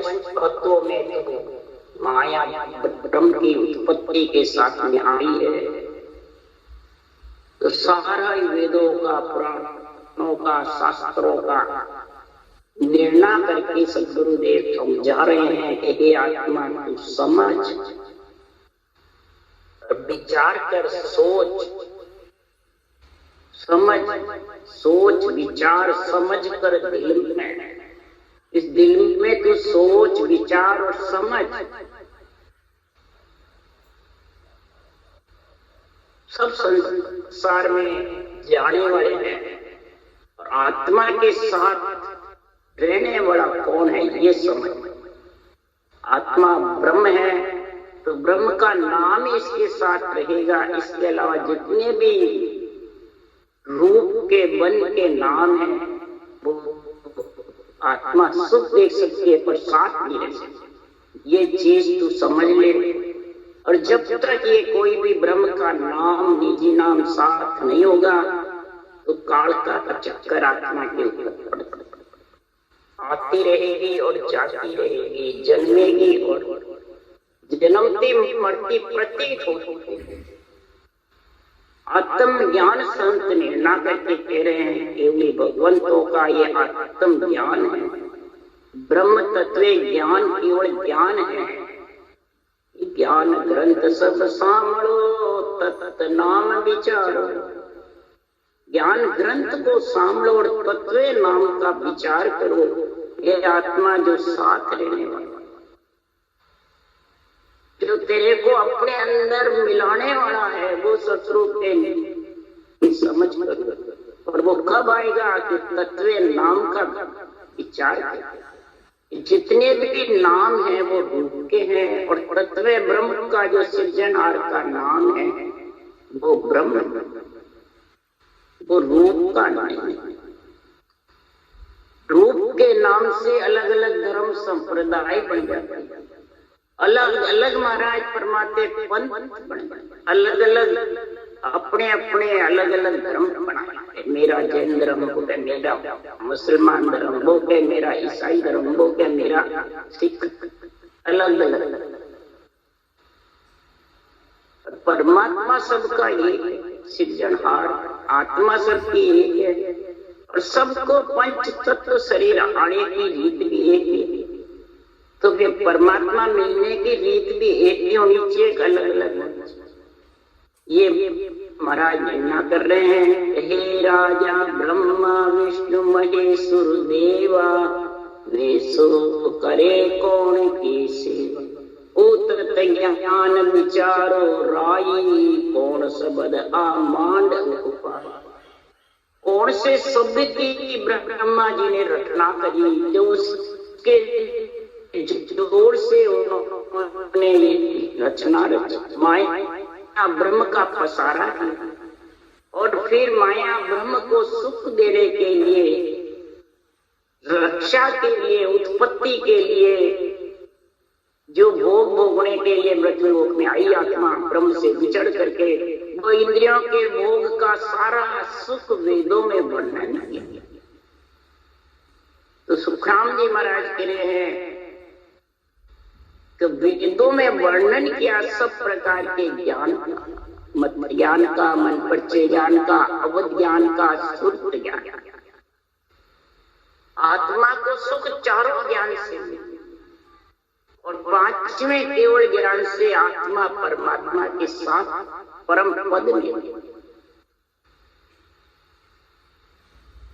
पंच तत्वों में तो माया ब्रह्म की उत्पत्ति के साथ में आई है। तो सारा वेदों का, पुराणों का, शास्त्रों का निर्णय करके सद्गुरुदेव समझा रहे हैं कि हे आत्मा तू समझ, विचार कर, सोच समझ, सोच विचार समझ कर दिल में, इस दिल में तू सोच विचार और समझ। सब संसार में जाने वाले हैं और आत्मा के साथ रहने वाला कौन है ये समझ। आत्मा ब्रह्म है तो ब्रह्म का नाम इसके साथ रहेगा। इसके अलावा जितने भी रूप के बन के नाम है वो आत्मा सुख देख सकती है पर साथ नहीं रह सकती। ये चीज तू समझ ले। और जब तक ये कोई भी ब्रह्म का नाम, निजी नाम साथ नहीं होगा तो काल का चक्कर आत्मा के ऊपर आती रहेगी और जाती रहेगी, जन्मेगी और जन्मती मरती प्रतीत होती। आत्म ज्ञान संत निर्णय करके कह रहे हैं केवली भगवंतों का ये आत्म ज्ञान है। ब्रह्म तत्व ज्ञान केवल ज्ञान है। ज्ञान ग्रंथ सब सामलो तत् नाम विचारो। ज्ञान ग्रंथ को सामलो और तत्व नाम का विचार करो। ये आत्मा जो साथ रहने वाला, जो तेरे को अपने अंदर मिलाने वाला है, वो शत्रु के नहीं, समझ कर। और वो कब आएगा कि तत्व नाम का विचार कर। जितने भी नाम है वो रूप के हैं और तत्व ब्रह्म का जो सृजनहार का नाम है वो ब्रह्म, वो रूप का नहीं है। रूप के नाम से अलग अलग धर्म संप्रदाय बन जाते हैं। अलग अलग महाराज परमात्मा पंथ बने, अलग अलग अपने अपने अलग अलग धर्म बनाए। मेरा जैन धर्म, वो है मेरा मुसलमान धर्म, वो है मेरा ईसाई धर्म, वो है मेरा सिख, अलग अलग। परमात्मा सबका एक सृजनहार, आत्मा सबकी एक है और सबको पंच तत्व शरीर आने की रीत भी एक है। तो फिर परमात्मा मिलने की रीत भी एक ही होनी चाहिए, अलग अलग। ये महाराज निर्णय कर रहे हैं, हे राजा ब्रह्मा विष्णु महेश्वर देवा, वे सो करे कौन की सेवा। उतत ज्ञान विचारो राई, कौन सबद आमांड उपाय। कौन से शब्द की ब्रह्मा जी ने रचना करी, जो उसके जोर से उन्होंने रचना माया ब्रह्म का पसारा किया। और फिर माया ब्रह्म को सुख देने के लिए, रक्षा के लिए, उत्पत्ति के लिए, जो भोग भोगने के लिए मृत्युलोक में आई आत्मा ब्रह्म से विचर करके वो इंद्रियों के भोग का सारा सुख वेदों में वर्णन किया। तो सुखराम जी महाराज कह रहे हैं कि वेदों में वर्णन किया सब प्रकार के ज्ञान, मत ज्ञान का, मन परिचय ज्ञान का, अवध ज्ञान का, श्रुत ज्ञान। आत्मा को सुख चारों ज्ञान से और पांचवें केवल ज्ञान से आत्मा परमात्मा के साथ परम पद में।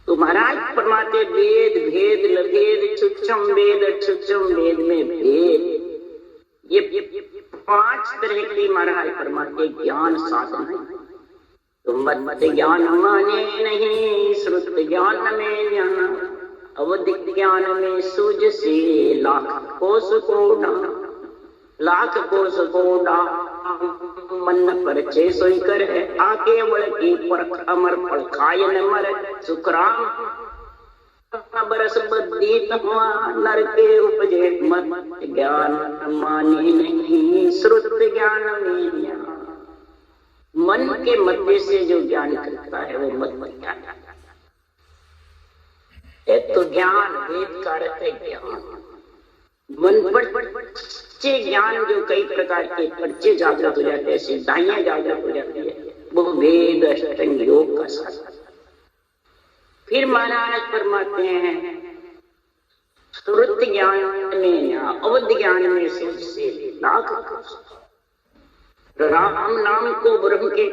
तो महाराज परमात्मा वेद भेद लभेद सूक्ष्म वेद में भेद, ये पांच तरह की महाराज परमात्मा ज्ञान साधन है। तो मत ज्ञान माने नहीं, श्रुत ज्ञान में ज्ञान, अवधिक ज्ञान में सूझ से लाख कोस कोडा, लाख कोस कोडा मन पर चे सोई कर है। आके बड़ की परख अमर पलखाय न मर, सुखराम बरस बदीत हुआ नर के उपजे। मत ज्ञान माने नहीं, श्रुत ज्ञान में ज्ञान। मन के मध्य से जो ज्ञान करता है वो मत ज्ञान। तो ज्ञान वेद का अर्थ है ज्ञान। मन पर्चे ज्ञान जो कई प्रकार के पर्चे जागृत हो जाते हैं, सिद्धाइयां जागृत हो जाती है, वो वेद अष्टांग योग का साधन। फिर महाराज फरमाते हैं श्रुत ज्ञान में या अवध ज्ञान में से लाख राम नाम को ब्रह्म के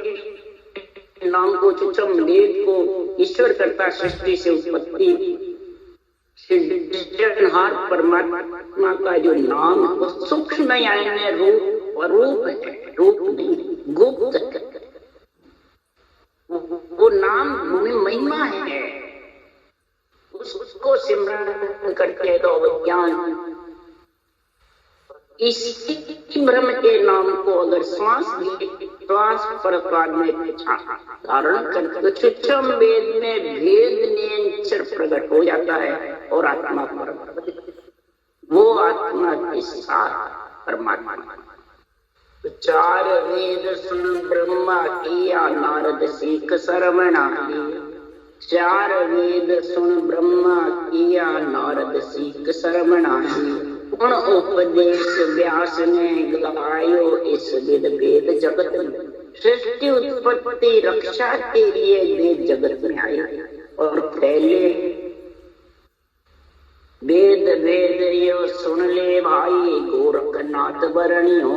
नाम को चुचम वेद को ईश्वर करता सृष्टि से उत्पत्ति सृजनहार परमात्मा का जो नाम वो सूक्ष्म यानी रूप और रूप है, रूप नहीं गुप्त है। वो नाम महिमा है, उसको सिमरन करके तो अवज्ञान इसी ब्रह्म के नाम को अगर श्वास परस्वाद में धारण कर तो सूक्ष्म वेद में भेद नियंचर प्रकट हो जाता है और आत्मा पर वो आत्मा के साथ परमात्मा। तो चार वेद सुन ब्रह्मा किया नारद सीख सरवणा, चार वेद सुन ब्रह्मा किया नारद सीख सरवणा, गुण उपदेश व्यास ने गायो इस वेद वेद जगत में, सृष्टि उत्पत्ति रक्षा के लिए वेद जगत में आए और पहले वेद वेद यो सुन ले भाई गोरखनाथ बरणी हो,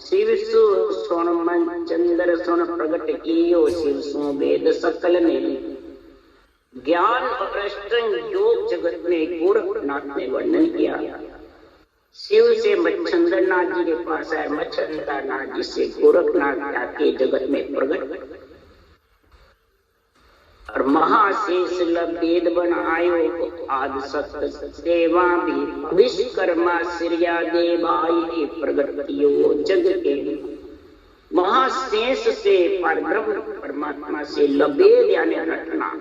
शिव सु सुन मन चंद्र सुन प्रगट कियो, शिव सु वेद सकल ने, ज्ञान और अष्टांग योग जगत में गोरखनाथ ने वर्णन किया। शिव से मच्छंद्रनाथ जी के पास आए, मच्छंद्रनाथ जी से गोरखनाथ जाके जगत में प्रकट और महाशेष वेद बनायो, आदि सत्य सेवा भी विश्वकर्मा श्रिया देवाई प्रगट कियो जग के। महाशेष से परब्रह्म परमात्मा से लबेद यानी रटना,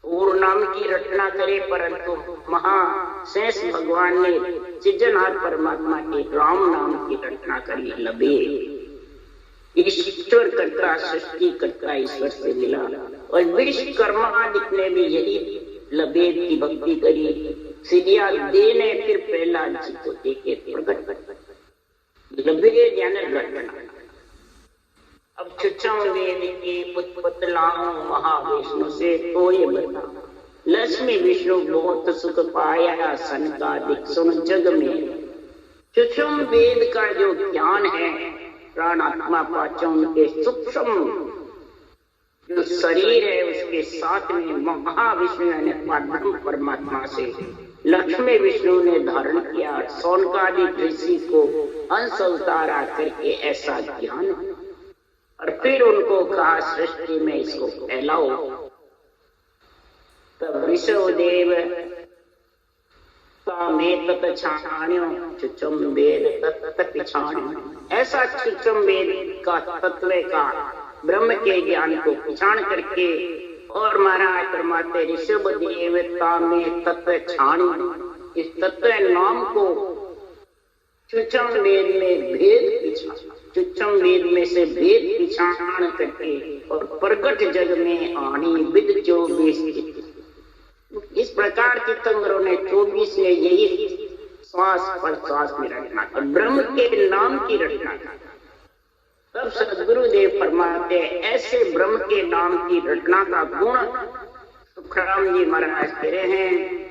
पूर्ण नाम की रचना करे, परंतु महाशेष भगवान ने सृजनहार परमात्मा के राम नाम की रचना करी। लबे ईश्वर करता सृष्टि करता ईश्वर से मिला और विश्वकर्मा ने भी यही लबेद की भक्ति करी। सिरिया दे ने फिर पहला जी को देखे प्रकट लबेद यानी रचना। अब चुचम वेद की उत्पत्तिलाओं महाविष्णु से तो ये बता, लक्ष्मी विष्णु बहुत सुख पाया सनकादिक सुन जग में। चुचम वेद का जो ज्ञान है प्राण आत्मा पाचन के सूक्ष्म जो शरीर है उसके साथ में महाविष्णु यानी परमात्मा से लक्ष्मी विष्णु ने धारण किया, सौनकादिक ऋषि को अंश अवतारा करके ऐसा ज्ञान और फिर उनको कहा सृष्टि में इसको फैलाओ। तब ऋषभदेव में तत छाण्यो चुचम वेद तत पिछाण्यो, ऐसा चुचम वेद का तत्व का ब्रह्म के ज्ञान को पिछाण करके और महाराज परमात्मा ऋषभ देवता में तत्व छाण्यो, इस तत्व नाम को चुचम वेद में भेद पिछाण, चुचम वेद में से भेद पिछाण करके और प्रकट जग में आनी विद 24। इस प्रकार तीर्थंकरों ने 24 में यही श्वास पर श्वास में रखना और ब्रह्म के नाम की रचना। तब सदगुरुदेव फरमाते ऐसे ब्रह्म के नाम की रचना का गुण सुखराम जी महाराज कह रहे हैं।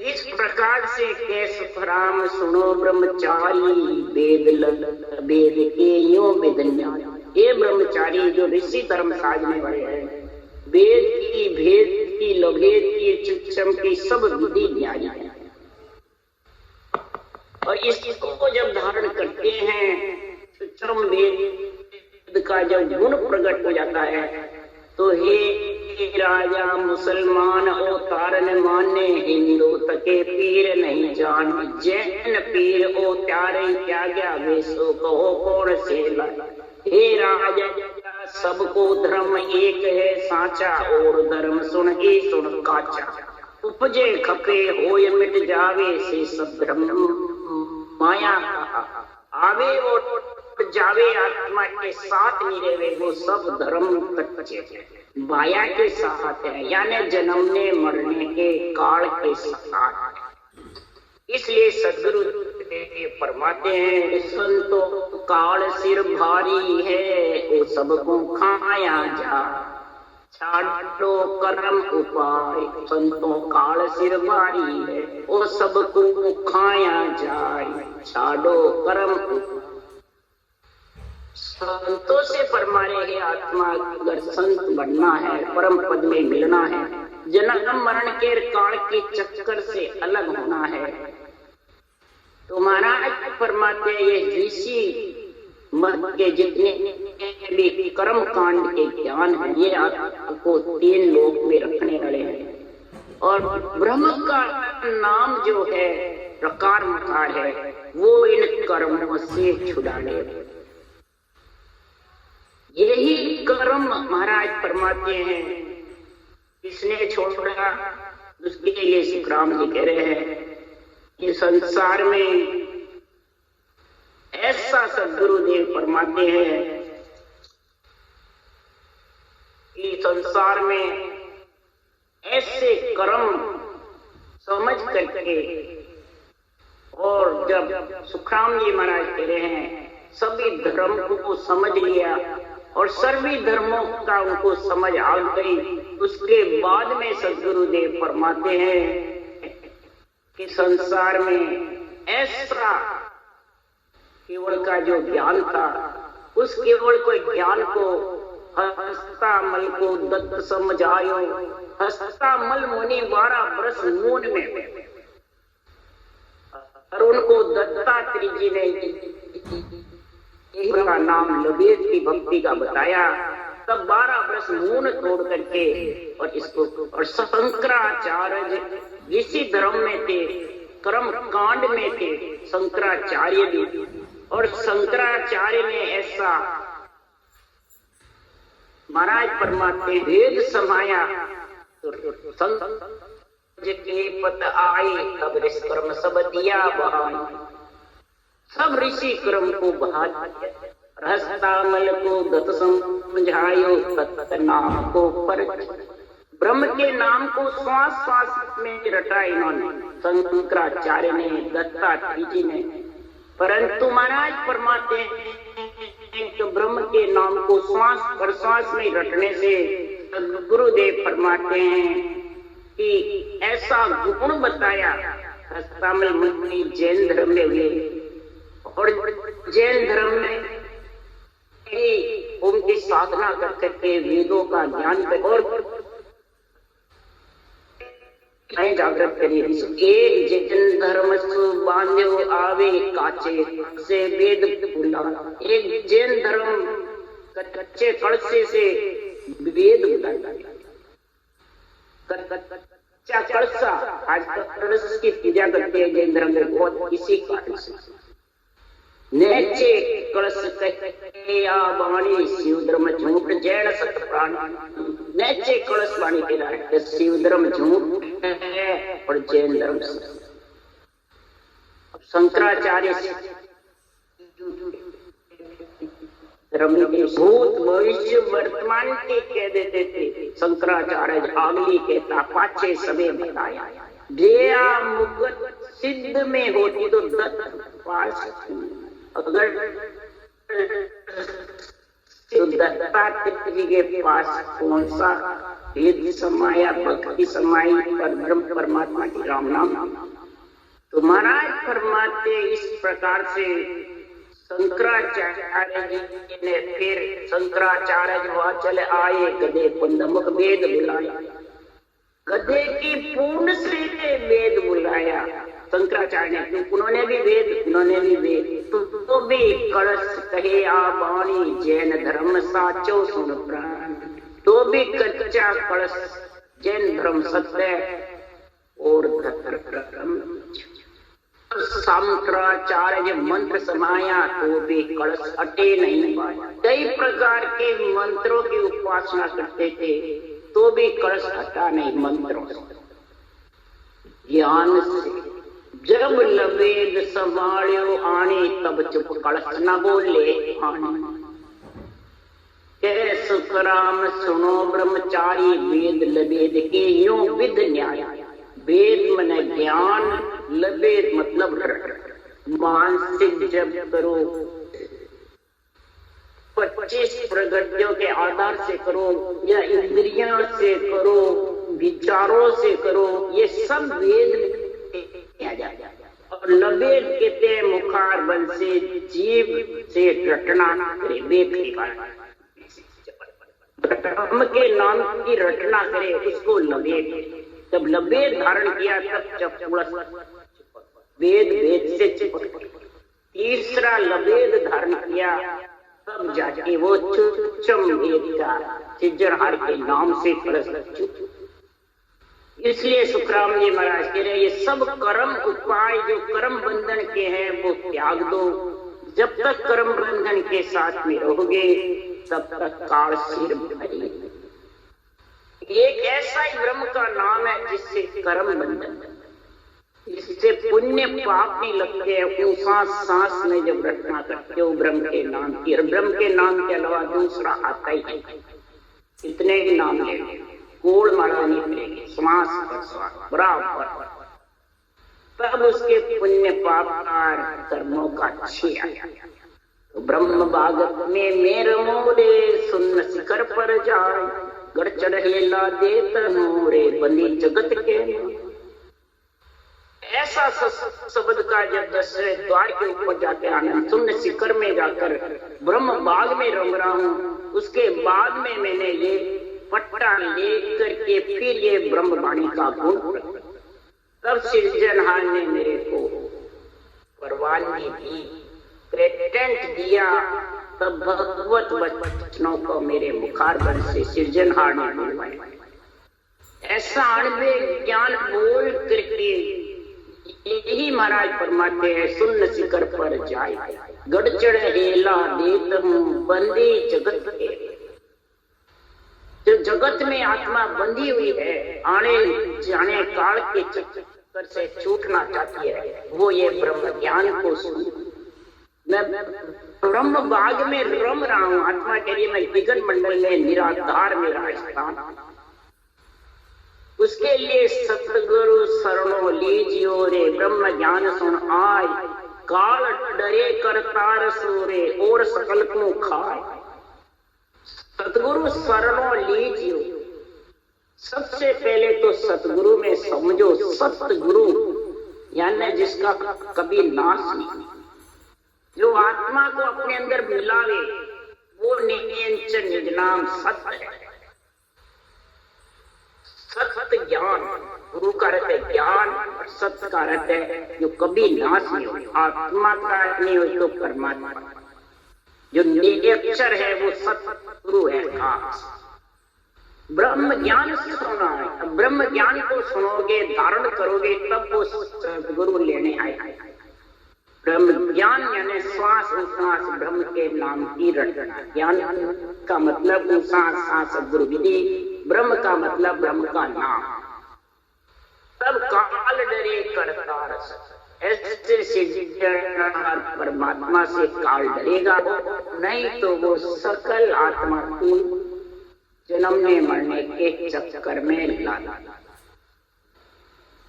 इस प्रकार से के सुखराम सुनो ब्रह्मचारी वेद के यो वेदन्या, ये ब्रह्मचारी जो ऋषि धर्म साजने वाले हैं, वेद की भेद की लभेद की चुचम की सब विधि ज्ञानी है और इसको जब धारण करते हैं चुचम वेद का जब गुण प्रकट हो जाता है तो हे राजा मुसलमान ओ तारन माने, हिंदू तके पीर नहीं जान, जैन पीर ओ त्यारे त्याग्या वेसो कहो कौन से लड़। हे राजा सबको धर्म एक है साचा और धर्म सुन ही सुन काचा, उपजे खपे होय मिट जावे से सब धर्म माया आवे और जावे आत्मा के साथ नहीं रहे वो सब धर्म कच्चे माया के साथ है, यानी जन्मने मरने के काल के साथ। इसलिए सदगुरु फरमाते हैं, संतो काल सिर भारी है, वो सबको खाया जा, छाड़ो कर्म उपाय। संतो काल सिर भारी है, वो सबको खाया जाए, छाड़ो कर्म उपाय। संतों से फरमा रहे हैं, आत्मा अगर संत बनना है, परम पद में मिलना है, जन्म मरण के काल के चक्कर से अलग होना है, तो महाराज फरमाते हैं ये ऋषि मत के जितने भी कर्म कांड के ज्ञान है, ये आपको 3 लोक में रखने वाले हैं। और ब्रह्म का नाम जो है प्रकार मकार है, वो इन कर्मों से छुड़ाने। यही कर्म महाराज फरमाते हैं, किसने छोड़ा उसके लिए सुखराम जी कह रहे हैं कि संसार में ऐसा सदगुरुदेव फरमाते हैं कि संसार में ऐसे कर्म समझ करके, और जब सुखराम जी महाराज कह रहे हैं सभी धर्म को समझ लिया और सभी धर्मों का उनको समझ आ गई, उसके बाद में सदगुरुदेव फरमाते हैं कि संसार में ऐसा केवल का जो ज्ञान था, उस केवल को ज्ञान को हस्ता मल को दत्त समझायो, हस्ता मल मुनि 12 बरस मून में, और उनको दत्तात्रेय जी ने का नाम लबेद की भक्ति का बताया, तब 12 बरस मून तोड़ करके और इसको, और शंकराचार्य ऋषि धर्म में थे, कर्म कांड में थे शंकराचार्य भी, और शंकराचार्य ने ऐसा महाराज फरमाते वेद समाया, तो के पत आए, तब ऋषि कर्म सब दिया बहाई, सब ऋषि कर्म को बहा दिया, हस्तामल को दत्त समझायो, तत् नाम को पर ब्रह्म के नाम को श्वास श्वास में रटा इन्होंने, शंकराचार्य ने, दत्तात्रेय जी ने। परंतु महाराज फरमाते हैं कि ब्रह्म के नाम को श्वास प्रश्वास में रटने से गुरुदेव फरमाते हैं कि ऐसा गुण बताया, हस्तामल मुनि जैन धर्म में हुए, और जैन धर्म में उनकी साधना कर करके वेदों का ज्ञान कर, और जागृत करिए। एक जैन धर्म बांध्यो आवे काचे से वेद भूला, एक जैन धर्म कच्चे कड़से से वेद भूला, कच्चा कड़सा, आज कड़स की पूजा करते हैं जैन धर्म में, बहुत इसी कारण से नेचे कलश कहे या वाणी, शिव धर्म झूठ जैन सत प्राण, नेचे कलश वाणी कह रहा है, शिव धर्म झूठ है और जैन धर्म सत्य। शंकराचार्य धर्म के भूत भविष्य वर्तमान के कह देते थे, शंकराचार्य आगली कहता पाछे समय बताया, दया मुगत सिद्ध में होती तो दत्त पास, अगर तो दत्तात्रेय जी के पास कौन सा वेद समाया, भक्ति समाई, पर ब्रह्म परमात्मा की राम नाम। तो महाराज फरमाते इस प्रकार से शंकराचार्य जी ने, फिर शंकराचार्य जी वहां चले आए, गधे पंदमुख वेद बुलाया, गधे की पूर्ण से वेद बुलाया शंकराचार्य ने, उन्होंने भी वेद, तो भी कलश कहे आ वाणी, जैन धर्म साचो सुन प्राण, तो भी कच्चा कलश जैन धर्म सत्य और धर्म। शंकराचार्य मंत्र समाया, तो भी कलश अटे नहीं पाया, कई प्रकार के मंत्रों की उपासना करते थे, तो भी कलश हटा नहीं मंत्रों ज्ञान से। जब लबेद संभाल्यो आने, तब चुप कलश न बोले आने, कह सुखराम सुनो ब्रह्मचारी, वेद लबेद के यूं विध न्याय, वेद मने ज्ञान, लबेद मतलब मानसिक जप करो, 25 प्रगतियों के आधार से करो या इंद्रियों से करो, विचारों से करो, ये सब वेद में किया जाता है। और लबेद कहते हैं मुखार बल से, जीव से रटना करे, वेद के कारण ब्रह्म के नाम की रटना करे, उसको लबेद। जब लबेद धारण किया तब वेद वेद से चिपक। तीसरा लबेद धारण किया तब जाके वो चुचम वेद का सिज्जनहार के नाम से परस्त। इसलिए सुखराम जी महाराज कह रहे ये सब कर्म उपाय जो कर्म बंधन के हैं वो त्याग दो। जब तक कर्म बंधन के साथ में रहोगे तब तक काल सिर भरी। एक ऐसा ही ब्रह्म का नाम है जिससे कर्म बंधन, इससे पुण्य पाप नहीं लगते हैं। सांस सांस में जब रटना करते हो ब्रह्म के नाम की, और ब्रह्म के नाम के अलावा दूसरा आता ही है, इतने ही नाम ले कोड़ मारा नहीं पड़ेगी, श्वास बराबर, तब उसके पुण्य पाप कर्मों का छेड़ा। तो ब्रह्म बागत में मेरे मोरे सुन्न शिखर पर जाए, गढ़ चढ़ेला देत नूरे बंदी जगत के। ऐसा शब्द का जब 10वें द्वार के ऊपर जाके आनंद सुन्न शिखर में जाकर ब्रह्म बाग में रम रहा हूँ, उसके बाद में मैंने ये पट्टा लेकर के फिर ये ब्रह्मवाणी का गुण, तब सृजनहार ने मेरे को परवानगी दी, पेटेंट दिया, तब भगवत वचनों को मेरे मुखारबंद से सृजनहार ने बोलवाया। ऐसा अणवे ज्ञान बोल करके यही महाराज फरमाते हैं सुन्न शिखर पर जाए, गढ़ चढ़ेला देत हूँ बंदी जगत के। जो जगत में आत्मा बंधी हुई है, आने जाने काल के चक्कर से छूटना चाहती है, वो ये ब्रह्म ज्ञान को सुन। मैं ब्रह्म बाग में रम रहा हूँ, आत्मा के लिए मैं दिगन मंडल में निराधार मेरा स्थान। उसके लिए सतगुरु शरणों लीजियो रे, ब्रह्म ज्ञान सुन आय, काल डरे करतार सूरे और सकल को खाए। सतगुरु शरणों लीजियो, सबसे पहले तो सतगुरु में समझो, सतगुरु यानी जिसका कभी नाश नहीं, जो आत्मा को अपने अंदर मिलावे, वो निज नाम सत्य है। सत्य ज्ञान, गुरु का अर्थ है ज्ञान और सत्य का अर्थ है जो कभी नाश नहीं हो। आत्मा का नहीं हो तो परमात्मा, जो निरक्षर है वो सतगुरु है। ब्रह्म ज्ञान से सुना है, ब्रह्म ज्ञान को सुनोगे, धारण करोगे, तब वो सतगुरु लेने आए। ब्रह्म ज्ञान यानी श्वास उश्वास ब्रह्म के नाम की रटना। ज्ञान का मतलब उश्वास सांस सदगुरु विधि, ब्रह्म का मतलब ब्रह्म का नाम। तब काल डरे करतार, ऐसे परमात्मा से काल डरेगा, नहीं तो वो सकल आत्मा को जन्मने मरने के चक्कर में लाना।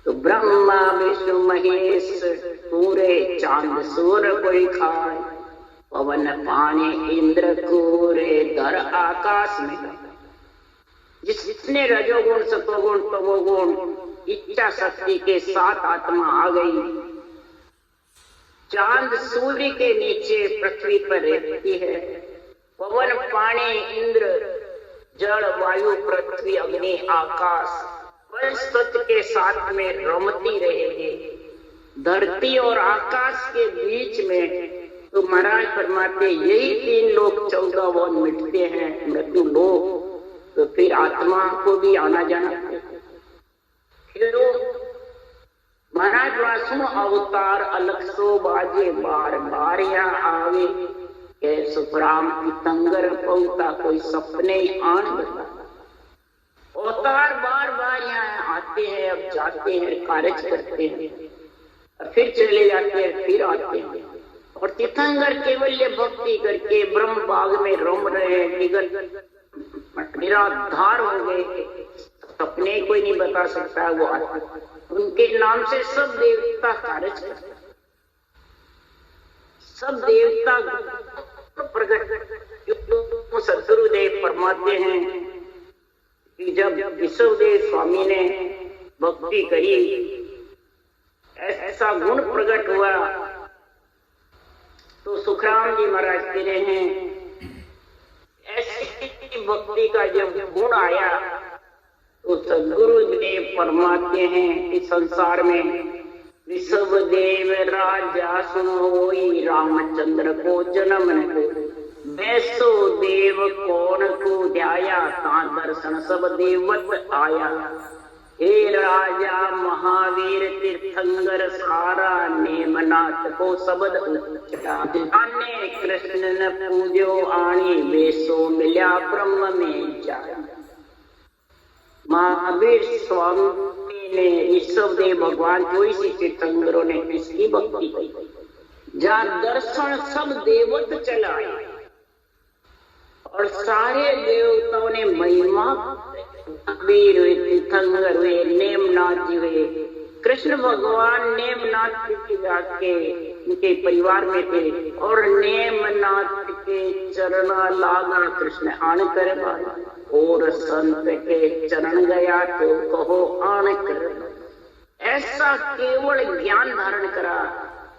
तो ब्रह्मा विष्णु महेश पूरे चांद सूर्य कोई खाए, पवन पानी इंद्र कोरे दर आकाश में। जिसने रजोगुण सतोगुण तमोगुण इच्छा शक्ति के साथ आत्मा आ गई, चांद सूर्य के नीचे पृथ्वी पर रहती है, पवन पानी इंद्र जल वायु पृथ्वी अग्नि आकाश तत्व के साथ में रमती रहेगी। धरती और आकाश के बीच में तो महाराज फरमाते यही 3 लोग 14 वन मिटते हैं, मृत्यु लोग, तो फिर आत्मा को भी आना जाना। फिर महाराज वासु अवतार अलग सो बाजे बार बार यहाँ आवे, सुखराम की तंगर पौता कोई सपने आन बता। अवतार बार बार यहाँ आते हैं, अब जाते हैं, कार्य करते हैं, फिर चले जाते हैं, फिर आते हैं। और तीर्थंकर केवल्य भक्ति करके ब्रह्म बाग में रम रहे हैं, निराधार हो गए, सपने कोई नहीं बता सकता, वो उनके नाम से सब देवता कार्य करते, सब देवता प्रकट। सदगुरुदेव फरमाते हैं कि जब विश्वदेव स्वामी ने भक्ति करी, ऐसा गुण प्रकट हुआ, तो सुखराम जी महाराज कह रहे हैं ऐसी भक्ति का जब गुण आया तो सदगुरुदेव फरमाते हैं इस संसार में विश्वदेव राजा सुनोई रामचंद्र को जन्म न वैसो देव कौन को ध्याया ता दर्शन सब देवत आया। हे राजा महावीर तीर्थंकर सारा नेमनाथ को शब्द उच्चा आने कृष्ण न पूजो आनी वेसो मिल्या ब्रह्म में जाया। महावीर स्वामी ने ईश्वरदेव भगवान जोईसी तीर्थंकरों ने किसकी भक्ति की, जहाँ दर्शन सब देवत चलाए और सारे देवताओं ने महिमा, वीर हुए, तीर्थंकर हुए, नेमनाथ जी हुए। कृष्ण भगवान नेमनाथ के जाके उनके परिवार में थे और नेमनाथ के चरणा लागा कृष्ण आन कर और संत के चरण गया तो कहो आन कर। ऐसा केवल ज्ञान धारण करा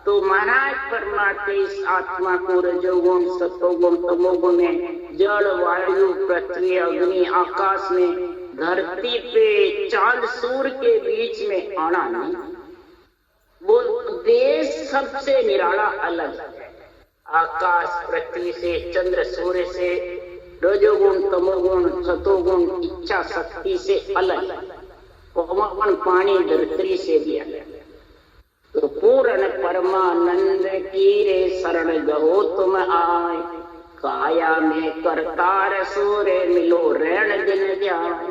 तो महाराज परमात्मा इस आत्मा को रजोगुण सतोगुण तमोगुण में जल वायु पृथ्वी अग्नि आकाश में धरती पे चांद सूर्य के बीच में आना नहीं। वो देश सबसे निराला अलग है, आकाश पृथ्वी से चंद्र सूर्य से रजोगुण तमोगुण सतोगुण इच्छा शक्ति से अलग, पवन पानी धरती से भी अलग। तो पूर्ण परमानंद की रे शरण गहो तुम आए, काया में करतार सूर्य मिलो रैण दिन जाए।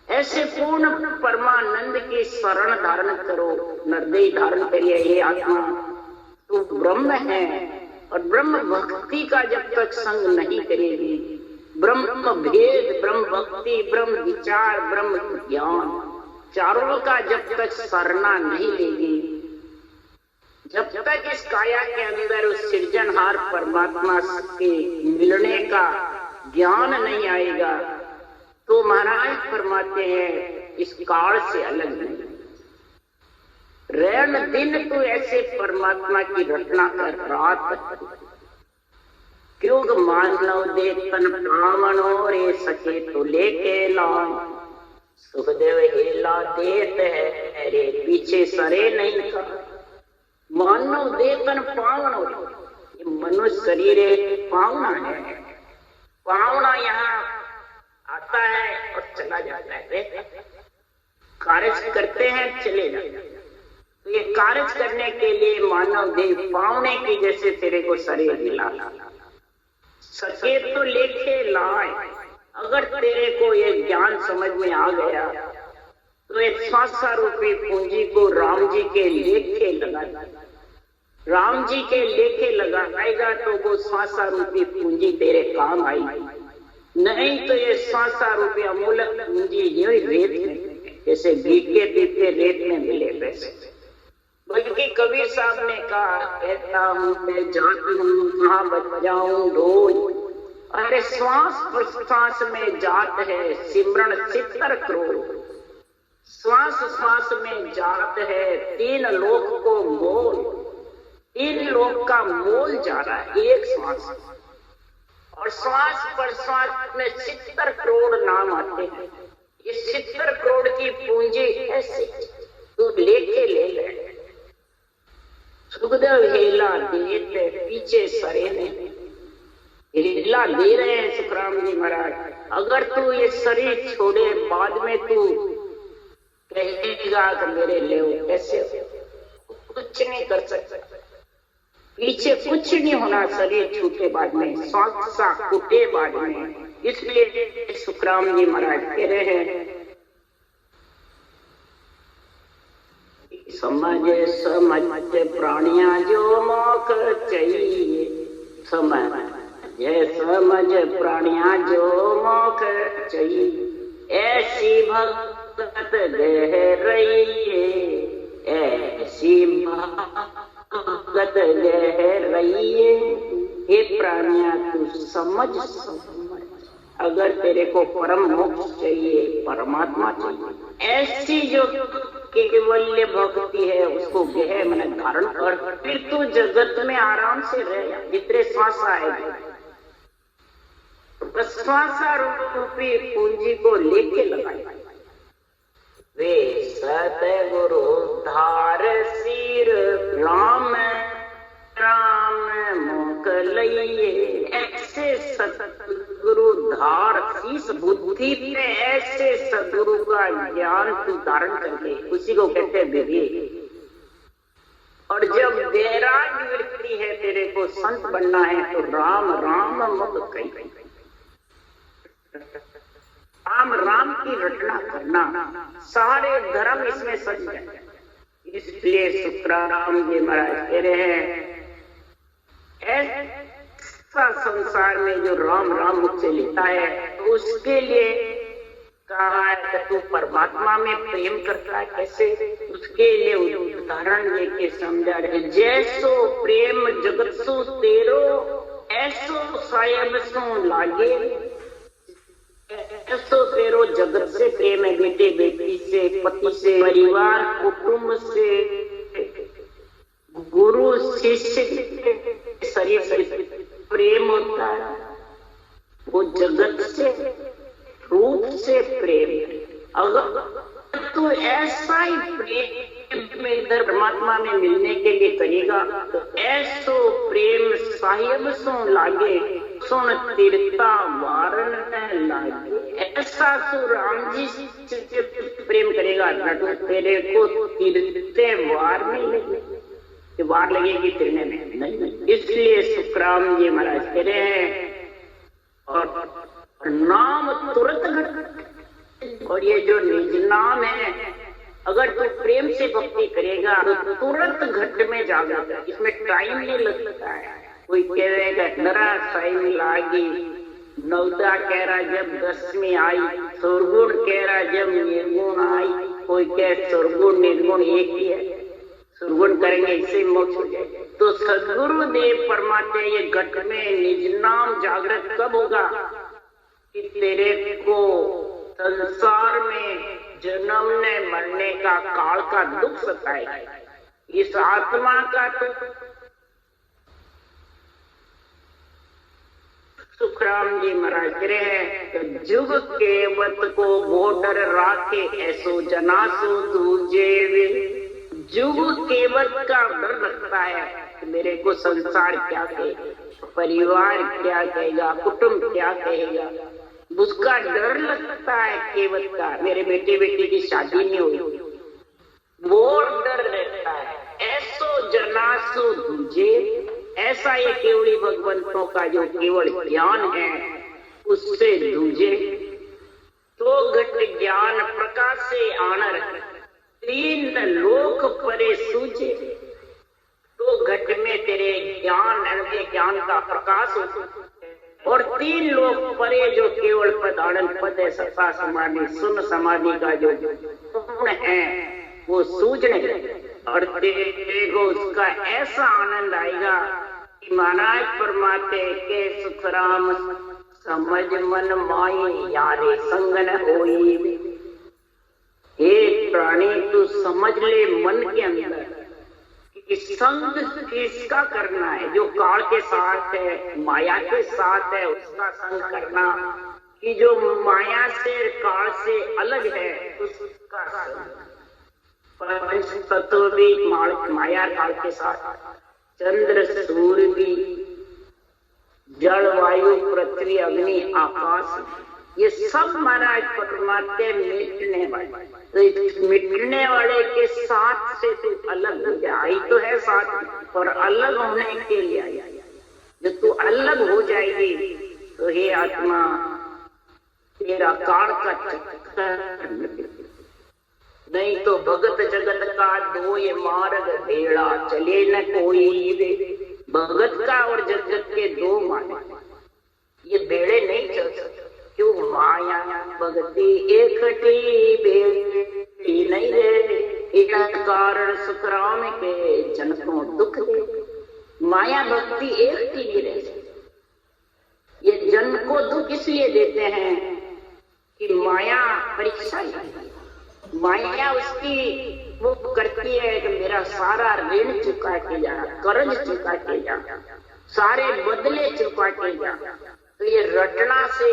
ऐसे पूर्ण परमानंद की शरण धारण करो, नरदेह धारण करिए। ये आत्मा तो ब्रह्म है और ब्रह्म भक्ति का जब तक संग नहीं करेगी, ब्रह्म भेद, ब्रह्म भक्ति, ब्रह्म विचार, ब्रह्म ज्ञान चारों का जब तक सरना नहीं लेगी, जब तक इस काया के अंदर उस सृजनहार परमात्मा के मिलने का ज्ञान नहीं आएगा, तो महाराज फरमाते हैं इस काल से अलग नहीं। रैन दिन तो ऐसे परमात्मा की रचना कर रात, क्यों मानव दे तन पावनो रे सके तो लेके लाओ। सुखदेव हेला देत है रे पीछे सरे नहीं का। मानव दे तन पावन, ये मनुष्य शरीर पावना है। पावना यहाँ आता है और चला जाता है, कार्य करते हैं चले जाते हैं। तो ये कार्य करने के लिए मानव देह पावने की जैसे तेरे को शरीर मिला, सके तो लेके लाए। अगर तेरे को ये ज्ञान समझ में आ गया तो एक स्वासा रूपी पूंजी को राम जी के लेखे लगा, राम जी के लेखे लगाएगा तो वो स्वासा रूपी पूंजी तेरे काम आई। नहीं तो ये स्वासा रूपी अमूलक पूंजी यही रेत में, जैसे भीगे पीते रेत में मिले पैसे। बल्कि कबीर साहब ने कहा, कहता हूँ मैं जाती हूँ कहाँ बच जाऊं ढोल। अरे श्वास प्रश्वास में जात है सिमरण 70 करोड़, श्वास श्वास में जात है 3 लोक को मोल, 3 लोक का मोल जा रहा है एक श्वास। और श्वास प्रश्वास में 70 करोड़ नाम आते हैं। ये 70 करोड़ की पूंजी ऐसी तू लेके ले ले। सुखदेव हेला देते पीछे सरे ने, हिला दे रहे हैं सुखराम जी महाराज। अगर तू ये शरीर छोड़े बाद में तू कहेगा कि मेरे ले कैसे, कुछ नहीं कर सकता, पीछे कुछ नहीं होना शरीर छूटे बाद में, स्वासा कुटे बाद में। इसलिए सुखराम जी महाराज कह रहे हैं समझ समझ प्राणिया जो मोख चाहिए, समझ समझ प्राणिया जो मोख चाहिए, ऐसी भक्ति भगत गहरइये, ऐसी भगत गहरइये। हे प्राणिया तू समझ, अगर तेरे को परम मोक्ष चाहिए, परमात्मा चाहिए, ऐसी जो केवल्य भक्ति है उसको गहर मन धारण कर, फिर तू जगत में आराम से रह। जितने श्वास आएगा प्रश्वासा रूपी पूंजी को लेके लगाए। वे सतगुरु धार सिर राम राम मुख लइये। ऐसे सतगुरु धार शीस बुद्धि पे ऐसे सतगुरु का ज्ञान तू धारण करके, उसी को कहते हैं विवेक। और जब वैराग्य वृत्ति है, तेरे को संत बनना है, तो राम राम मुख कही, राम राम की रटना करना, सारे धर्म इसमें सच है। इसलिए सुखराम जी महाराज कह रहे हैं, ऐसा संसार में जो राम राम मुख से लेता है, तो उसके लिए कहा है कि तू परमात्मा में प्रेम करता है कैसे, उसके लिए उदाहरण लेके समझा रहे। जैसो प्रेम जगत सो तेरो, ऐसो सायब सो लागे। ऐसो तेरो जगत से प्रेम है, बेटे बेटी से, पति से, परिवार कुटुंब से, गुरु शिष्य शरीर से प्रेम होता है, वो जगत से रूप से प्रेम। अगर तू ऐसा ही प्रेम में इधर परमात्मा में मिलने के लिए करेगा, तो ऐसो प्रेम साहिब सो लागे, सुन तीर्था वारण लागे। ऐसा सो राम जी से प्रेम करेगा, तेरे को तीर्थे वार नहीं लगेगी, वार लगेगी तिरने में नहीं। इसलिए सुखराम जी महाराज कह रहे हैं, और नाम तुरंत घट। और ये जो निज नाम है, अगर तू प्रेम से भक्ति करेगा तो तुरंत घट में जा जाता है, इसमें टाइम नहीं लगता है। कोई कहेगा नरा टाइम लागी, नवदा कह रहा जब 10वीं आई, सुरगुण कह रहा जब निर्गुण आई। कोई कहे सुरगुण निर्गुण एक ही है, सुरगुण करेंगे इससे मोक्ष हो जाएगा। तो सदगुरु देव परमात्मा ये घट में निज नाम जागृत कब होगा कि तेरे को संसार में जन्मने मरने का काल का दुख सताएगा। इस आत्मा का तो सुखराम जी महाराज कह रहे हैं, तो जुग केवत को बॉर्डर राखे, ऐसो जनासो दूजे। जुग केवत का डर लगता है कि मेरे को संसार क्या कहेगा, परिवार क्या कहेगा, कुटुंब क्या कहेगा, उसका डर लगता है केवत का। मेरे बेटे बेटी की शादी नहीं हुई, वो डर रहता है। ऐसो जनासो दूजे, ऐसा ये केवली भगवंतों का जो केवल ज्ञान है उससे दूजे। तो घट ज्ञान प्रकाश से आनर, 3 लोक परे सूझे। तो घट में तेरे ज्ञान ज्ञान का प्रकाश हो, और 3 लोक परे जो केवल पद आनंद पद है, सत्ता समाधि सुन समाधि का जो गुण है वो सूझने लगे, और तेरे को उसका ऐसा आनंद आएगा कि महाराज परमात्मा के सुखराम समझ मन माई, यारे संग न होई। हे प्राणी तू समझ ले मन के अंदर कि संग किसका करना है, जो काल के साथ है, माया के साथ है, उसका संग करना, कि जो माया से काल से अलग है उसका संग। पंच तत्व भी माया काल के साथ, चंद्र सूर्य भी, जल वायु पृथ्वी अग्नि आकाश, ये सब महाराज परमात्मा मिटने वाले। तो मिटने वाले के साथ से तू अलग हो जा, आई तो है साथ, और अलग होने के लिए आया। जब तू अलग हो जाएगी तो हे आत्मा तेरा काल का चक्कर नहीं, तो भगत जगत का दो ये मार्ग बेड़ा चले न कोई रे। भगत का और जगत के 2 मार्ग, ये बेड़े नहीं चल सकते। क्यों माया भगती एकटी बेटी नहीं रे, एक कारण सुखराम के जन को दुख दे। माया भक्ति एकटी नहीं रह सकती। ये जन को दुख इसलिए देते हैं कि माया परीक्षा है। माया उसकी वो करती है कि मेरा सारा ऋण चुका के जा, कर्ज चुका के जा, सारे बदले चुका के जा। तो ये रटना से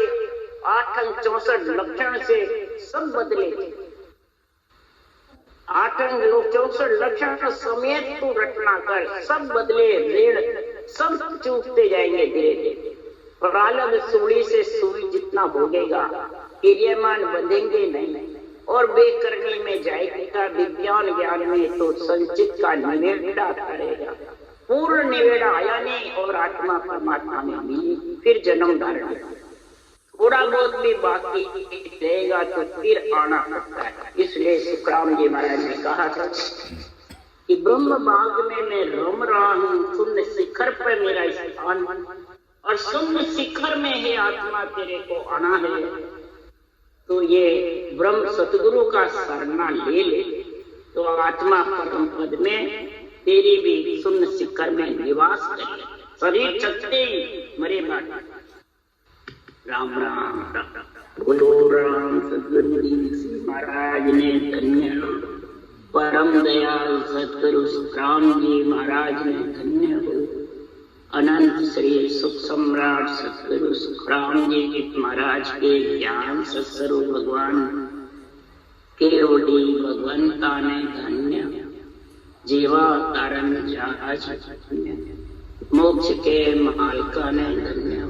8 अंग 64 लक्षण से सब बदले, 8 अंग 64 लक्षण समेत तू रटना कर, सब बदले ऋण सब चूकते जाएंगे धीरे धीरे। प्रारब्ध सूली से सुई जितना भोगेगा, क्रियमान बंधेंगे नहीं और बेकरनी में जाएगा। विज्ञान ज्ञान में तो संचित का निवेड़ा करेगा, पूर्ण निवेड़ा आया नहीं और आत्मा परमात्मा में मिली, फिर जन्म धारण। थोड़ा बहुत भी बाकी रहेगा तो फिर आना पड़ता है। इसलिए सुखराम जी महाराज ने कहा था कि ब्रह्म बाग में मैं रम रहा हूँ, शून्य शिखर पर मेरा स्थान, और शून्य शिखर में है आत्मा तेरे को आना है। तो ये ब्रह्म सतगुरु का शरणा ले ले तो आत्मा परम पद में तेरी भी शून्य शिखर में निवास करे। शरीर चलते मरे बात। राम राम बोलो राम। सतगुरु जी महाराज ने धन्य, परम दयाल सतगुरु सुखराम जी महाराज ने धन्य हो। अनंत श्री सुख सम्राट सतगुरु सुखराम जी महाराज के ज्ञान सत्स्वरूप भगवान केवडी भगवंता ने धन्य, जीवा तारण जहाज मोक्ष के मालिका ने धन्य।